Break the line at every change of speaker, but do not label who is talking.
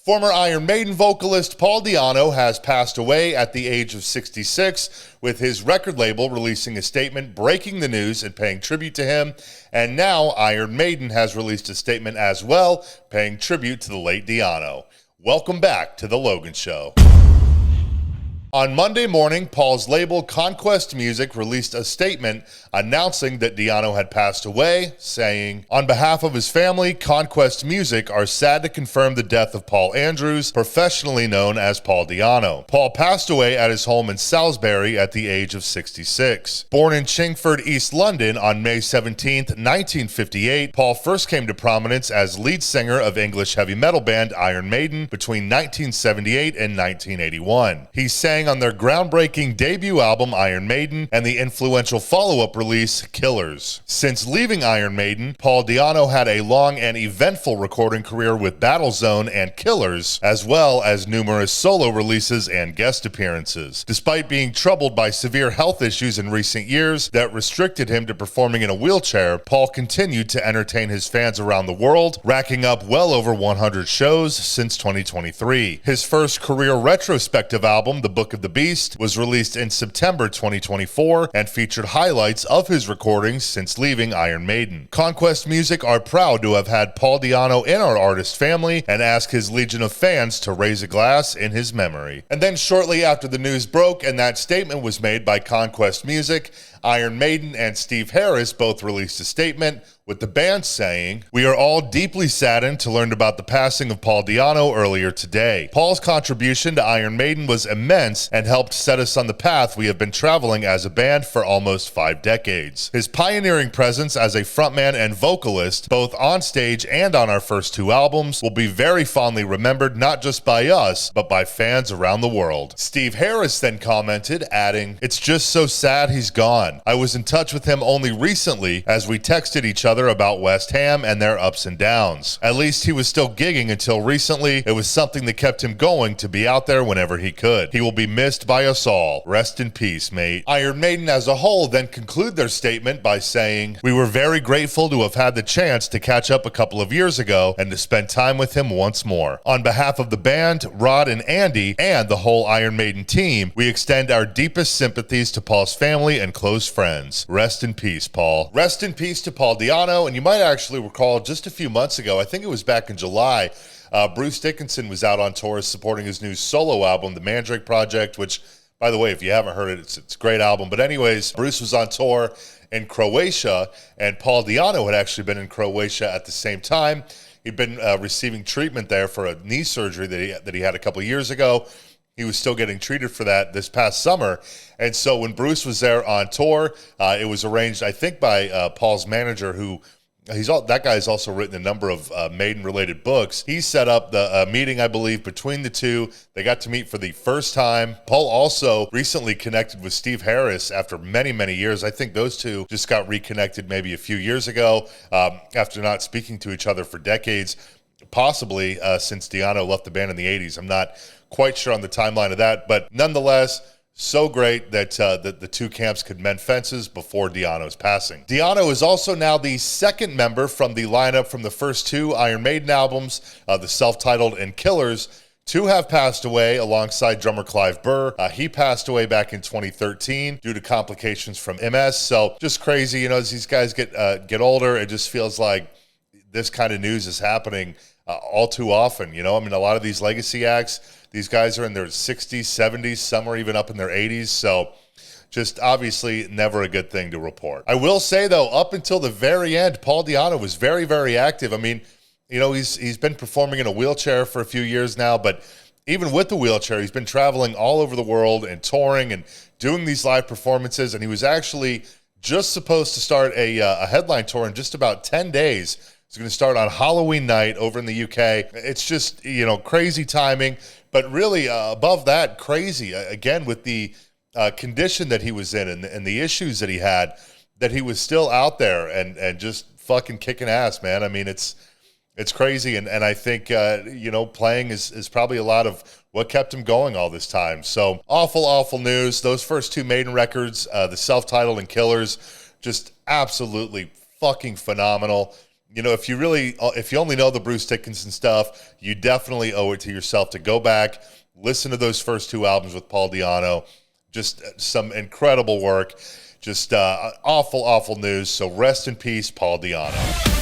Former Iron Maiden vocalist Paul Di'Anno has passed away at the age of 66, with his record label releasing a statement breaking the news and paying tribute to him. And now Iron Maiden has released a statement as well, paying tribute to the late Di'Anno. Welcome back to The Logan Show. On Monday morning, Paul's label Conquest Music released a statement announcing that Di'Anno had passed away, saying, "On behalf of his family, Conquest Music are sad to confirm the death of Paul Andrews, professionally known as Paul Di'Anno. Paul passed away at his home in Salisbury at the age of 66. Born in Chingford, East London on May 17, 1958, Paul first came to prominence as lead singer of English heavy metal band Iron Maiden between 1978 and 1981. He sang on their groundbreaking debut album Iron Maiden and the influential follow-up release Killers. Since leaving Iron Maiden, Paul Di'Anno had a long and eventful recording career with Battlezone and Killers, as well as numerous solo releases and guest appearances. Despite being troubled by severe health issues in recent years that restricted him to performing in a wheelchair, Paul continued to entertain his fans around the world, racking up well over 100 shows since 2023. His first career retrospective album, The Book of the Beast, was released in September 2024 and featured highlights of his recordings since leaving Iron Maiden. Conquest Music are proud to have had Paul Di'Anno in our artist family and ask his legion of fans to raise a glass in his memory." And then shortly after the news broke and that statement was made by Conquest Music, Iron Maiden and Steve Harris both released a statement, with the band saying, "We are all deeply saddened to learn about the passing of Paul Di'Anno earlier today. Paul's contribution to Iron Maiden was immense and helped set us on the path we have been traveling as a band for almost 5 decades. His pioneering presence as a frontman and vocalist, both on stage and on our first 2 albums, will be very fondly remembered not just by us, but by fans around the world." Steve Harris then commented, adding, "It's just so sad he's gone. I was in touch with him only recently as we texted each other about West Ham and their ups and downs. At least he was still gigging until recently. It was something that kept him going to be out there whenever he could. He will be missed by us all. Rest in peace, mate." Iron Maiden as a whole then conclude their statement by saying, "We were very grateful to have had the chance to catch up a couple of years ago and to spend time with him once more. On behalf of the band, Rod and Andy, and the whole Iron Maiden team, we extend our deepest sympathies to Paul's family and close friends. Rest in peace, Paul." Rest in peace to Paul Di'Anno. And you might actually recall just a few months ago, I think it was back in July, Bruce Dickinson was out on tour supporting his new solo album, The Mandrake Project, which, by the way, if you haven't heard it, it's a great album. But anyways, Bruce was on tour in Croatia, and Paul Di'Anno had actually been in Croatia at the same time. He'd been receiving treatment there for a knee surgery that he had a couple of years ago. He was still getting treated for that this past summer. And so when Bruce was there on tour, it was arranged, I think, by Paul's manager, who that guy's also written a number of Maiden-related books. He set up the meeting, I believe, between the two. They got to meet for the first time. Paul also recently connected with Steve Harris after many, many years. I think those two just got reconnected maybe a few years ago after not speaking to each other for decades, possibly since Di'Anno left the band in the 80s. I'm not quite sure on the timeline of that, but nonetheless, so great that the two camps could mend fences before Di'Anno's passing. Di'Anno is also now the second member from the lineup from the first 2 Iron Maiden albums, the self-titled and Killers, to have passed away alongside drummer Clive Burr. He passed away back in 2013 due to complications from MS. So just crazy, as these guys get older, it just feels like this kind of news is happening all too often. A lot of these legacy acts, these guys are in their 60s, 70s, some are even up in their 80s. So just obviously never a good thing to report. I will say, though, up until the very end, Paul Di'Anno was very, very active. He's been performing in a wheelchair for a few years now, but even with the wheelchair, he's been traveling all over the world and touring and doing these live performances. And he was actually just supposed to start a headline tour in just about 10 days. It's going to start on Halloween night over in the UK. It's just, crazy timing. But really, above that, crazy, again, with the condition that he was in and the issues that he had, that he was still out there and just fucking kicking ass, man. It's crazy. And I think, playing is probably a lot of what kept him going all this time. So awful, awful news. Those first 2 Maiden records, the self-titled and Killers, just absolutely fucking phenomenal. you know, if you only know the Bruce Dickinson stuff, you definitely owe it to yourself to go back, listen to those first 2 albums with Paul Di'Anno. Just some incredible work. Just awful, awful news. So rest in peace, Paul Di'Anno.